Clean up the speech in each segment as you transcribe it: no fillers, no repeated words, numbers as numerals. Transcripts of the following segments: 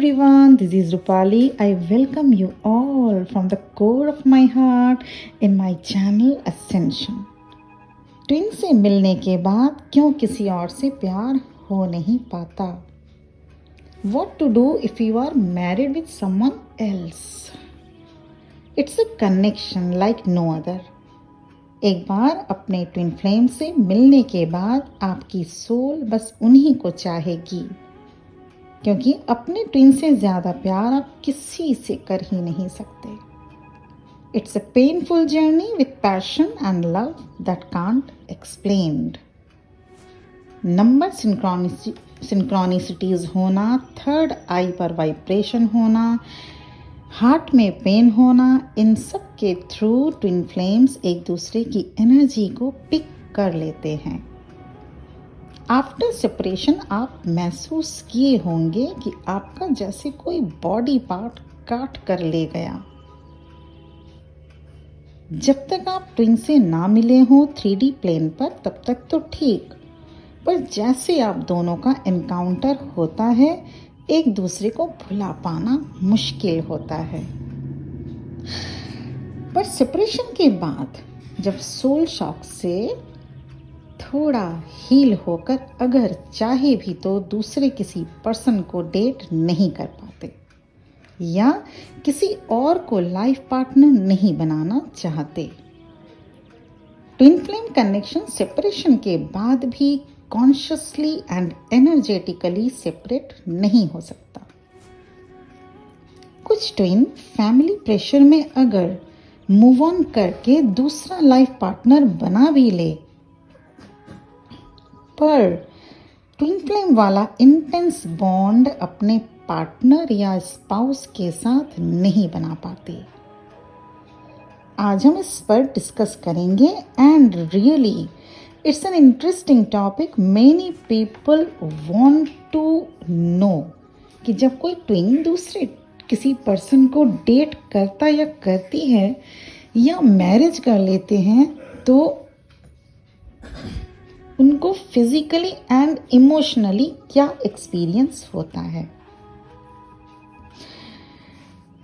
everyone, this is Rupali. I welcome you all from the core of my heart in my channel Ascension. Twin से मिलने के बाद क्यों किसी और से प्यार हो नहीं पाता? What to do if you are married with someone else? It's a connection like no other. एक बार अपने ट्विन फ्लेम से मिलने के बाद आपकी सोल बस उन्हीं को चाहेगी, क्योंकि अपने ट्विन से ज़्यादा प्यार आप किसी से कर ही नहीं सकते. It's a painful journey with passion and love that can't explained. Number synchronicities होना, थर्ड आई पर वाइब्रेशन होना, हार्ट में पेन होना, इन सब के थ्रू ट्विन फ्लेम्स एक दूसरे की एनर्जी को पिक कर लेते हैं. आफ्टर सेपरेशन आप महसूस किए होंगे कि आपका जैसे कोई बॉडी पार्ट काट कर ले गया. जब तक आप ट्विन से ना मिले हो 3D प्लेन पर तब तक तो ठीक, पर जैसे आप दोनों का एनकाउंटर होता है एक दूसरे को भुला पाना मुश्किल होता है. पर सेपरेशन के बाद जब सोल शॉक से थोड़ा हील होकर अगर चाहे भी तो दूसरे किसी पर्सन को डेट नहीं कर पाते या किसी और को लाइफ पार्टनर नहीं बनाना चाहते. ट्विन फ्लेम कनेक्शन सेपरेशन के बाद भी कॉन्शियसली एंड एनर्जेटिकली सेपरेट नहीं हो सकता. कुछ ट्विन फैमिली प्रेशर में अगर मूव ऑन करके दूसरा लाइफ पार्टनर बना भी ले, पर ट्विन फ्लेम वाला इंटेंस बॉन्ड अपने पार्टनर या स्पाउस के साथ नहीं बना पाते. आज हम इस पर डिस्कस करेंगे and really it's an interesting topic. Many people want to know कि जब कोई ट्विन दूसरे किसी पर्सन को डेट करता या करती है या मैरिज कर लेते हैं तो उनको फिजिकली एंड इमोशनली क्या एक्सपीरियंस होता है.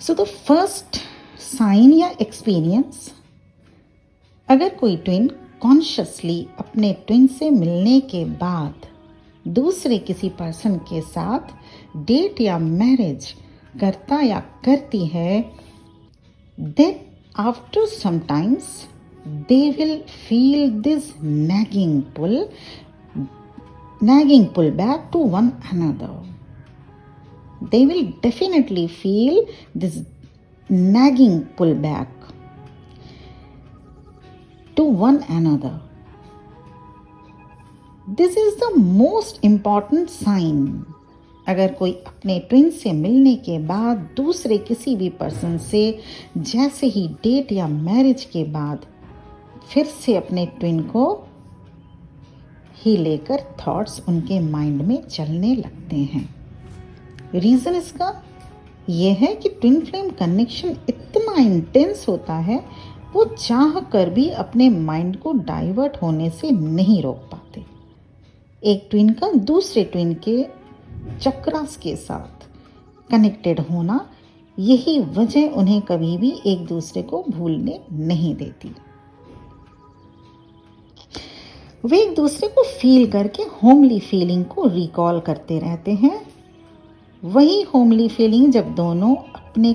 सो द फर्स्ट साइन या एक्सपीरियंस, अगर कोई ट्विन कॉन्शियसली अपने ट्विन से मिलने के बाद दूसरे किसी पर्सन के साथ डेट या मैरिज करता या करती है, then after some times they will feel this nagging pull back to one another. They will definitely feel this nagging pull back to one another. This is the most important sign. अगर कोई अपने twin से मिलने के बाद दूसरे किसी भी पर्सन से जैसे ही डेट या मैरिज के बाद फिर से अपने ट्विन को ही लेकर थॉट्स उनके माइंड में चलने लगते हैं. रीज़न इसका यह है कि ट्विन फ्लेम कनेक्शन इतना इंटेंस होता है वो चाह कर भी अपने माइंड को डाइवर्ट होने से नहीं रोक पाते. एक ट्विन का दूसरे ट्विन के चक्रास के साथ कनेक्टेड होना, यही वजह उन्हें कभी भी एक दूसरे को भूलने नहीं देती. वे एक दूसरे को फील करके होमली फीलिंग को रिकॉल करते रहते हैं. वही होमली फीलिंग जब दोनों अपने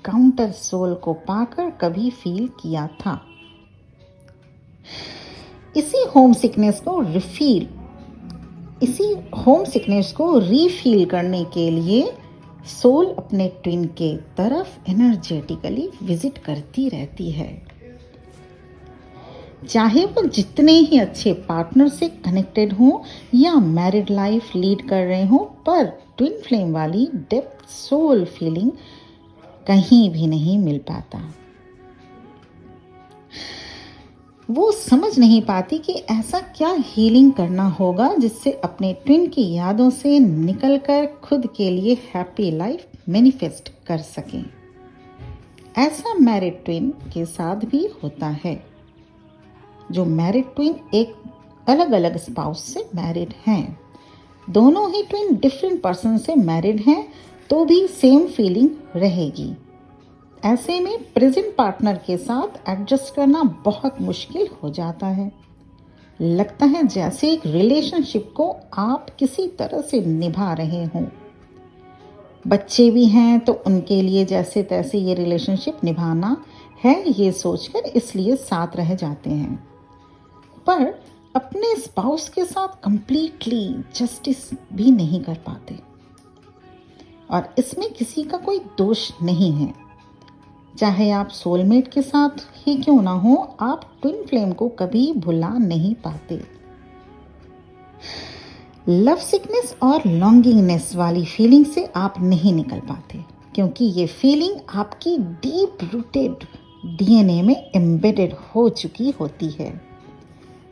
काउंटर सोल को पाकर कभी फील किया था. इसी होम सिकनेस को रीफील करने के लिए सोल अपने ट्विन के तरफ एनर्जेटिकली विजिट करती रहती है. चाहे वो जितने ही अच्छे पार्टनर से कनेक्टेड हों या मैरिड लाइफ लीड कर रहे हों, पर ट्विन फ्लेम वाली डेप्थ सोल फीलिंग कहीं भी नहीं मिल पाता. वो समझ नहीं पाती कि ऐसा क्या हीलिंग करना होगा जिससे अपने ट्विन की यादों से निकलकर खुद के लिए हैप्पी लाइफ मैनिफेस्ट कर सकें. ऐसा मैरिड ट्विन के साथ भी होता है. जो मैरिड ट्विन एक अलग अलग स्पाउस से मैरिड हैं, दोनों ही ट्विन डिफरेंट पर्सन से मैरिड हैं, तो भी सेम फीलिंग रहेगी। ऐसे में प्रेजेंट पार्टनर के साथ एडजस्ट करना बहुत मुश्किल हो जाता है। लगता है जैसे एक रिलेशनशिप को आप किसी तरह से निभा रहे हों। बच्चे भी हैं तो उनके लिए जैसे तैसे ये रिलेशनशिप निभाना है, ये सोचकर इसलिए साथ रह जाते हैं, पर अपने स्पाउस के साथ कंप्लीटली जस्टिस भी नहीं कर पाते। और इसमें किसी का कोई दोष नहीं है। चाहे आप सोलमेट के साथ ही क्यों ना हो, आप ट्विन फ्लेम को कभी भुला नहीं पाते। लव सिकनेस और लॉन्गिंगनेस वाली फीलिंग से आप नहीं निकल पाते, क्योंकि ये फीलिंग आपकी डीप रूटेड डीएनए में एम्बेडेड हो चुकी होती है।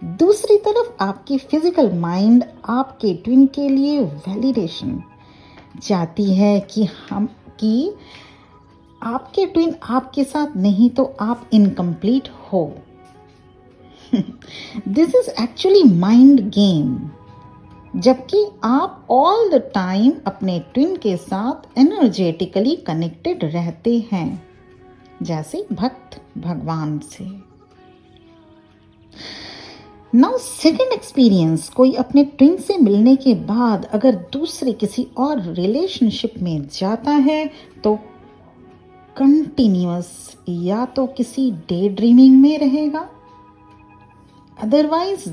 दूसरी तरफ आपकी फिजिकल माइंड आपके ट्विन के लिए वैलिडेशन चाहती है कि आपके ट्विन आपके साथ नहीं तो आप इनकम्प्लीट हो। This is actually mind game, जबकि आप ऑल द टाइम अपने ट्विन के साथ एनर्जेटिकली कनेक्टेड रहते हैं, जैसे भक्त भगवान से। नाउ सेकेंड एक्सपीरियंस, कोई अपने ट्विन से मिलने के बाद अगर दूसरे किसी और रिलेशनशिप में जाता है तो कंटिन्यूअस या तो किसी डे ड्रीमिंग में रहेगा, otherwise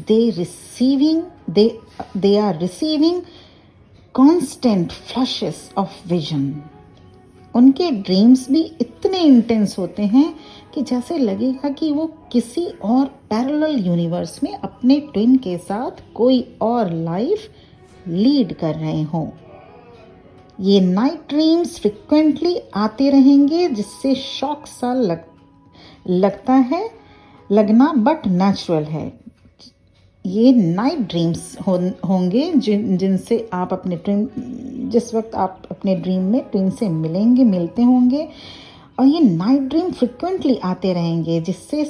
they are receiving constant flashes of vision. उनके ड्रीम्स भी इतने इंटेंस होते हैं कि जैसे लगेगा कि वो किसी और पैरेलल यूनिवर्स में अपने ट्विन के साथ कोई और लाइफ लीड कर रहे हों। ये नाइट ड्रीम्स फ्रिक्वेंटली आते रहेंगे, जिससे शॉक सा लगना बट नेचुरल है। ये नाइट ड्रीम्स होंगे जिनसे आप अपने ट्विन, जिस वक्त आप अपने ड्रीम में ट्विन से मिलते होंगे, और ये नाइट ड्रीम फ्रिक्वेंटली आते रहेंगे, जिससे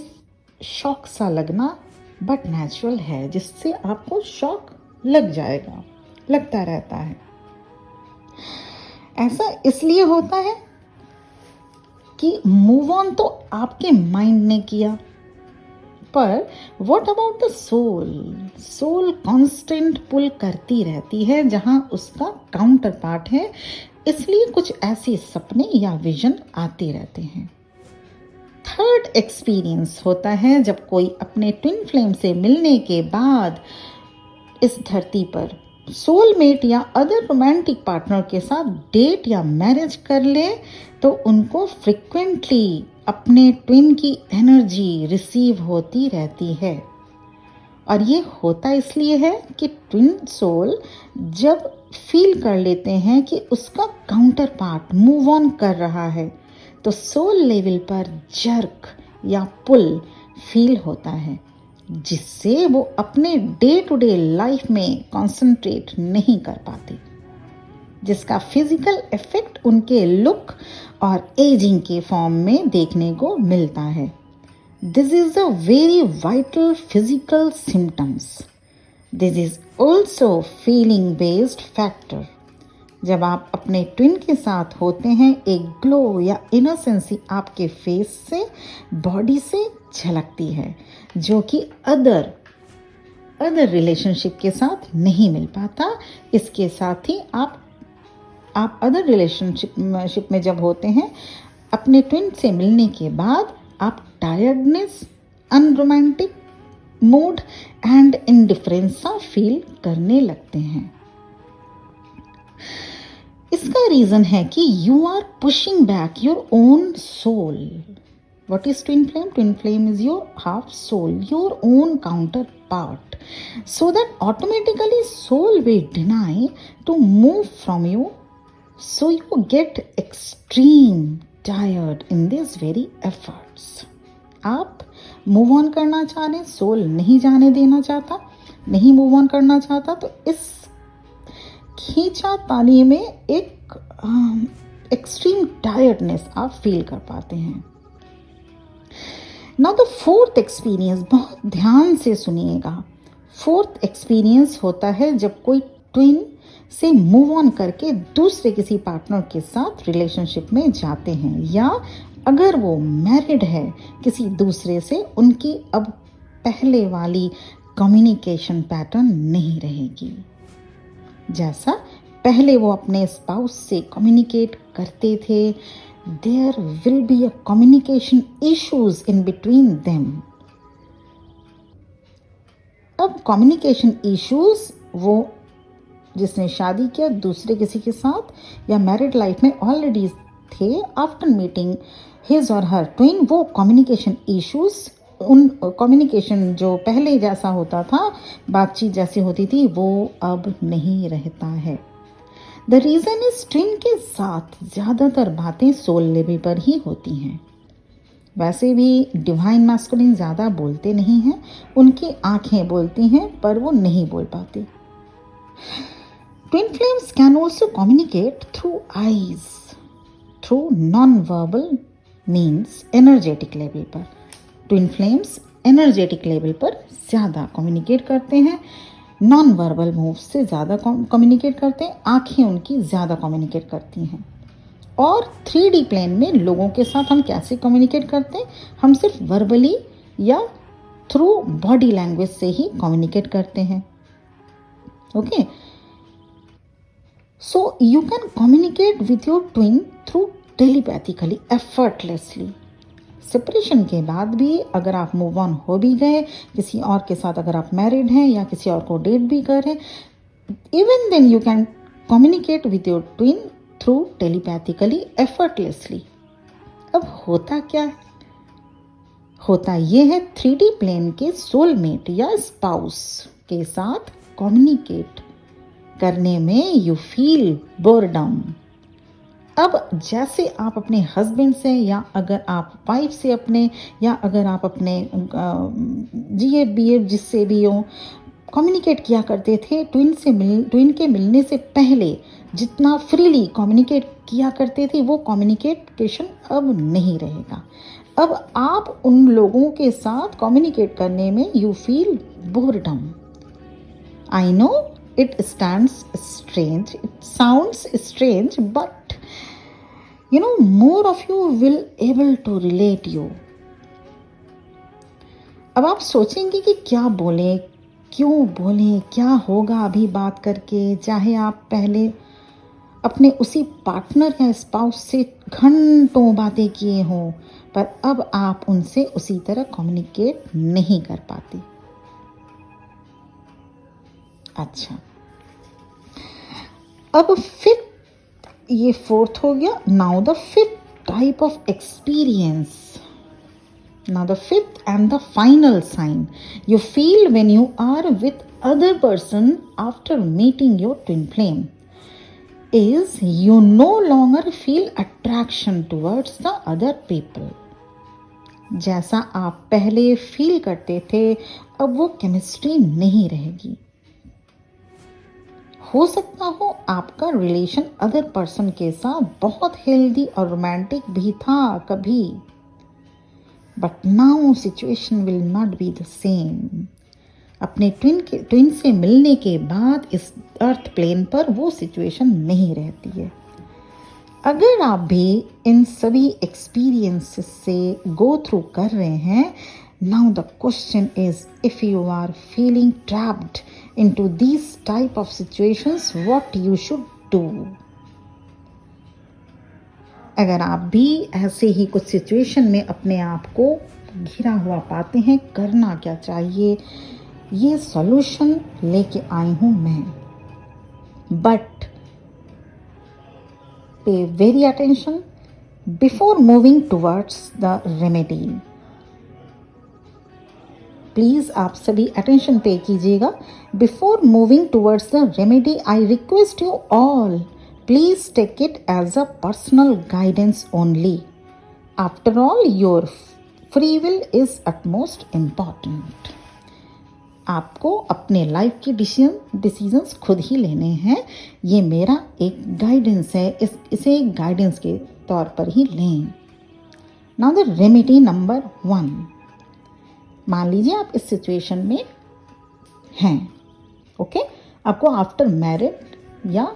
शॉक सा लगना बट नेचुरल है, जिससे आपको शॉक लगता रहता है। ऐसा इसलिए होता है कि मूव ऑन तो आपके माइंड ने किया, पर what about the soul constant pull करती रहती है जहां उसका काउंटर पार्ट है, इसलिए कुछ ऐसे सपने या विजन आते रहते हैं। थर्ड एक्सपीरियंस होता है जब कोई अपने ट्विन फ्लेम से मिलने के बाद इस धरती पर सोलमेट या अदर रोमांटिक पार्टनर के साथ डेट या मैरिज कर ले, तो उनको फ्रिक्वेंटली अपने ट्विन की एनर्जी रिसीव होती रहती है। और ये होता इसलिए है कि ट्विन सोल जब फील कर लेते हैं कि उसका काउंटर पार्ट मूव ऑन कर रहा है, तो सोल लेवल पर जर्क या पुल फील होता है, जिससे वो अपने डे टू डे लाइफ में कंसंट्रेट नहीं कर पाते, जिसका फिजिकल इफेक्ट उनके लुक और एजिंग के फॉर्म में देखने को मिलता है। This is a very vital physical symptoms. This is also feeling based factor. जब आप अपने ट्विन के साथ होते हैं, एक ग्लो या इनोसेंसी आपके फेस से, बॉडी से झलकती है, जो कि अदर रिलेशनशिप के साथ नहीं मिल पाता। इसके साथ ही आप अदर रिलेशनशिप में जब होते हैं, अपने ट्विन से मिलने के बाद आप tiredness, unromantic mood and indifference सा फील करने लगते हैं। इसका रीजन है कि you are pushing back your own soul. What is twin flame? Twin flame is your half soul, your own counterpart. So that automatically soul will deny to move from you. So you get extreme tired in these very efforts. आप move on करना चाह रहे, soul नहीं जाने देना चाहता, नहीं move on करना चाहता, तो इस खींचा तानी में एक एक्सट्रीम टायर्डनेस आप फील कर पाते हैं। नाउ द फोर्थ एक्सपीरियंस, बहुत ध्यान से सुनिएगा। फोर्थ एक्सपीरियंस होता है जब कोई ट्विन से मूव ऑन करके दूसरे किसी पार्टनर के साथ रिलेशनशिप में जाते हैं, या अगर वो मैरिड है किसी दूसरे से, उनकी अब पहले वाली कम्युनिकेशन पैटर्न नहीं रहेगी। जैसा पहले वो अपने स्पाउस से कम्युनिकेट करते थे, there will be a communication issues in between them. अब कम्युनिकेशन इश्यूज वो जिसने शादी किया दूसरे किसी के साथ या मैरिड लाइफ में ऑलरेडी थे, after meeting his or her twin, वो कम्युनिकेशन इश्यूज, उन कम्युनिकेशन जो पहले जैसा होता था, बातचीत जैसी होती थी, वो अब नहीं रहता है। द रीज़न इज ट्विन के साथ ज़्यादातर बातें सोल लेवल पर ही होती हैं। वैसे भी डिवाइन मैस्कुलिन ज़्यादा बोलते नहीं हैं, उनकी आंखें बोलती हैं पर वो नहीं बोल पाते। Twin flames can also communicate through eyes, through non verbal means energetic level पर। ट्विन फ्लेम्स एनर्जेटिक लेवल पर ज़्यादा कम्युनिकेट करते हैं, नॉन वर्बल मूव से ज़्यादा कम्युनिकेट करते हैं, आंखें उनकी ज़्यादा कम्युनिकेट करती हैं। और 3D प्लेन में लोगों के साथ हम कैसे कम्युनिकेट करते हैं? हम सिर्फ वर्बली या थ्रू बॉडी लैंग्वेज से ही कम्युनिकेट करते हैं। Okay, so you can communicate with your twin through telepathically, effortlessly. Separation के बाद भी अगर आप मूव ऑन हो भी गए किसी और के साथ, अगर आप मैरिड हैं या किसी और को डेट भी कर रहे हैं, even then you can communicate with your twin through telepathically, effortlessly. अब होता क्या है? होता ये है 3D प्लेन के सोलमेट या स्पाउस के साथ कम्युनिकेट करने में यू फील बोरडम। अब जैसे आप अपने हस्बैंड से, या अगर आप वाइफ से अपने, या अगर आप अपने GF जिससे भी हो कम्युनिकेट किया करते थे, ट्विन के मिलने से पहले जितना फ्रीली कम्युनिकेट किया करते थे, वो कम्युनिकेशन अब नहीं रहेगा। अब आप उन लोगों के साथ कम्युनिकेट करने में you feel boredom. I know it sounds strange, but more of you will able to relate you. अब आप सोचेंगे कि क्या बोलें, क्यों बोलें, क्या होगा अभी बात करके, चाहे आप पहले अपने उसी पार्टनर या स्पाउस से घंटों बातें किए हों, पर अब आप उनसे उसी तरह कम्युनिकेट नहीं कर पाते। अच्छा, अब फिफ्थ, ये फोर्थ हो गया। Now the fifth type of experience, now the fifth and the final sign you feel when you are with other person after meeting your twin flame is you no longer feel attraction towards the other people. जैसा आप पहले feel करते थे, अब वो chemistry नहीं रहेगी। हो सकता हो आपका रिलेशन अदर पर्सन के साथ बहुत हेल्दी और रोमांटिक भी था कभी, but now situation will not be the same. अपने ट्विन से मिलने के बाद इस अर्थ प्लेन पर वो सिचुएशन नहीं रहती है। अगर आप भी इन सभी एक्सपीरियंसेस से गो थ्रू कर रहे हैं, now the question is, if you are feeling trapped into these type of situations, what you should do? अगर आप भी ऐसे ही कुछ सिचुएशन में अपने आप को घिरा हुआ पाते हैं, करना क्या चाहिए, ये सॉल्यूशन लेके आई हूं मैं। But pay very attention before moving towards the remedy. Please आप सभी अटेंशन पे कीजिएगा। Before moving towards the remedy, I request you all, please take it as a personal guidance only. After all, your free will is utmost important. आपको अपने life की decisions खुद ही लेने हैं। ये मेरा एक गाइडेंस है, इसे एक गाइडेंस के तौर पर ही लें। Now the remedy number 1। मान लीजिए आप इस सिचुएशन में हैं, ओके, आपको आफ्टर मैरिड या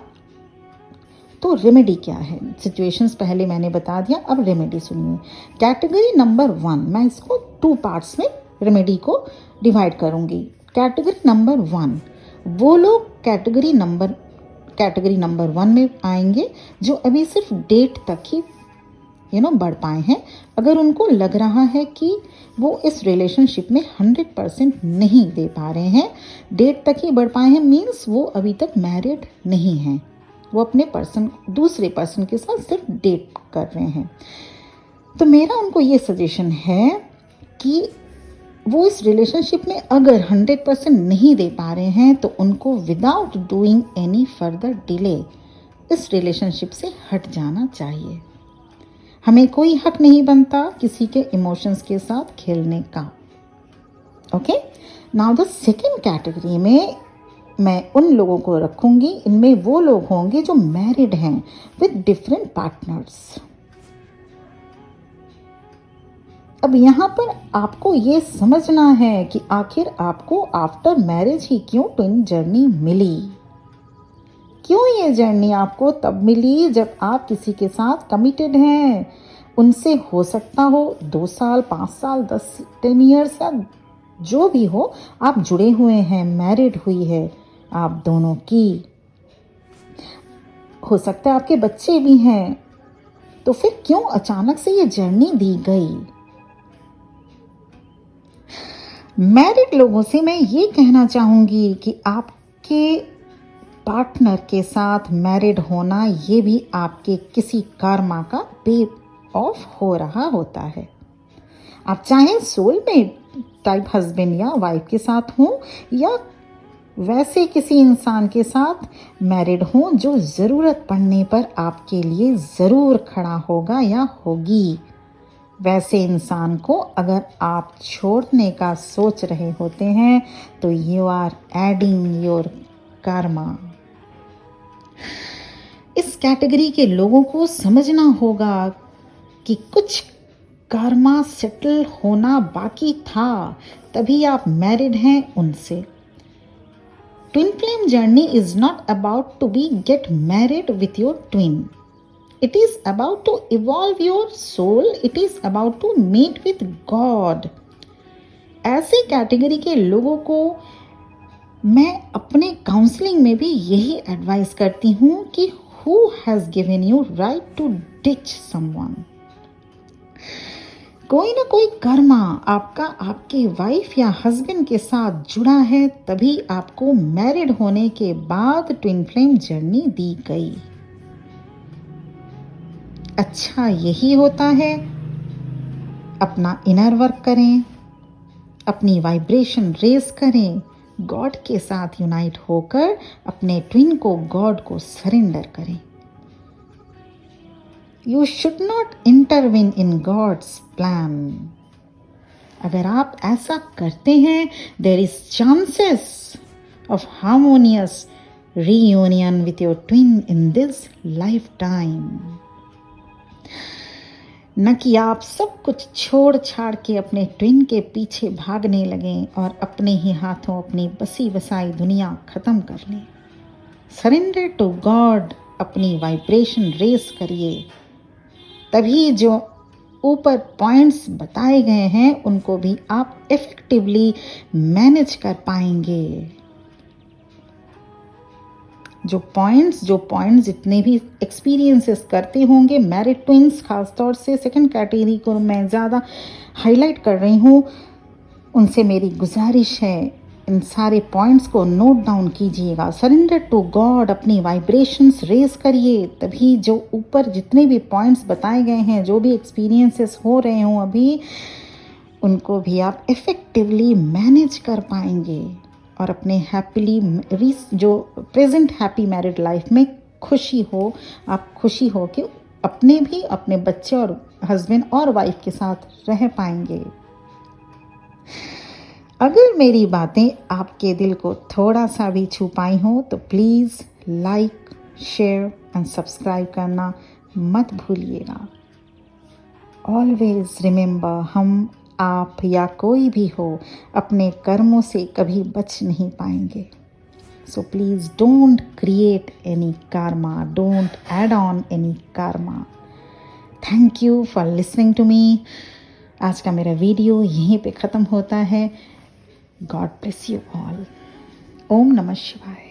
तो रेमेडी क्या है? सिचुएशंस पहले मैंने बता दिया, अब रेमेडी सुनिए। कैटेगरी नंबर 1, मैं इसको 2 पार्ट्स में रेमेडी को डिवाइड करूंगी। कैटेगरी नंबर 1, वो लोग कैटेगरी नंबर 1 में आएंगे जो अभी सिर्फ डेट तक ही बढ़ पाए हैं। अगर उनको लग रहा है कि वो इस रिलेशनशिप में 100% नहीं दे पा रहे हैं, डेट तक ही बढ़ पाए हैं, मीन्स वो अभी तक मैरिड नहीं हैं, वो अपने दूसरे पर्सन के साथ सिर्फ डेट कर रहे हैं, तो मेरा उनको ये सजेशन है कि वो इस रिलेशनशिप में अगर 100% नहीं दे पा रहे हैं तो उनको without doing any further delay इस रिलेशनशिप से हट जाना चाहिए। हमें कोई हक नहीं बनता किसी के इमोशंस के साथ खेलने का। Okay, now the second category में मैं उन लोगों को रखूंगी, इनमें वो लोग होंगे जो मैरिड हैं विद डिफरेंट पार्टनर्स। अब यहाँ पर आपको ये समझना है कि आखिर आपको आफ्टर मैरिज ही क्यों ट्विन जर्नी मिली। क्यों ये जर्नी आपको तब मिली जब आप किसी के साथ कमिटेड हैं, उनसे हो सकता हो 2 साल, 5 साल, 10 ईयर्स या जो भी हो, आप जुड़े हुए हैं, मैरिड हुई है आप दोनों की, हो सकता है आपके बच्चे भी हैं, तो फिर क्यों अचानक से ये जर्नी दी गई। मैरिड लोगों से मैं ये कहना चाहूंगी कि आपके पार्टनर के साथ मैरिड होना ये भी आपके किसी कर्मा का पे ऑफ हो रहा होता है। आप चाहे सोलमेट टाइप हस्बैंड या वाइफ के साथ हों या वैसे किसी इंसान के साथ मैरिड हों जो ज़रूरत पड़ने पर आपके लिए ज़रूर खड़ा होगा या होगी, वैसे इंसान को अगर आप छोड़ने का सोच रहे होते हैं तो you are adding your karma. इस कैटेगरी के लोगों को समझना होगा कि कुछ कर्मा सेटल होना बाकी था, तभी आप मैरिड हैं उनसे। Twin flame journey is not about to be get married with your twin. It is about to evolve your soul. It is about to meet with God. ऐसे कैटेगरी के लोगों को मैं अपने काउंसलिंग में भी यही एडवाइस करती हूँ कि who has given you right to ditch someone? कोई ना कोई कर्मा आपका आपके वाइफ या हस्बैंड के साथ जुड़ा है, तभी आपको मैरिड होने के बाद ट्विन फ्लेम जर्नी दी गई। अच्छा यही होता है, अपना इनर वर्क करें, अपनी वाइब्रेशन रेज करें, गॉड के साथ यूनाइट होकर अपने ट्विन को गॉड को सरेंडर करें। You should not intervene in God's plan. अगर आप ऐसा करते हैं, there is chances of harmonious reunion with your twin in this lifetime. न कि आप सब कुछ छोड़ छाड़ के अपने ट्विन के पीछे भागने लगें और अपने ही हाथों अपनी बसी बसाई दुनिया खत्म कर लें। सरेंडर टू गॉड, अपनी वाइब्रेशन रेस करिए, तभी जो ऊपर पॉइंट्स बताए गए हैं उनको भी आप इफेक्टिवली मैनेज कर पाएंगे। जो पॉइंट्स जितने भी एक्सपीरियंसेस करते होंगे मैरिड ट्विंस, खासतौर से सेकंड कैटेगरी को मैं ज़्यादा हाईलाइट कर रही हूँ, उनसे मेरी गुजारिश है इन सारे पॉइंट्स को नोट डाउन कीजिएगा। सरेंडर टू गॉड, अपनी वाइब्रेशंस रेज करिए, तभी जो ऊपर जितने भी पॉइंट्स बताए गए हैं, जो भी एक्सपीरियंसेस हो रहे हों अभी, उनको भी आप इफ़ेक्टिवली मैनेज कर पाएंगे और अपने हैप्पीली जो प्रेजेंट हैप्पी मैरिड लाइफ में खुशी हो, आप खुशी हो कि अपने भी अपने बच्चे और हस्बैंड और वाइफ के साथ रह पाएंगे। अगर मेरी बातें आपके दिल को थोड़ा सा भी छू पाई हो तो please like, share and subscribe करना मत भूलिएगा। ऑलवेज रिमेंबर, हम आप या कोई भी हो अपने कर्मों से कभी बच नहीं पाएंगे। So please don't create any karma, don't add on any karma. Thank you for listening to me. आज का मेरा वीडियो यहीं पे ख़त्म होता है. God bless you all. ओम नमः शिवाय.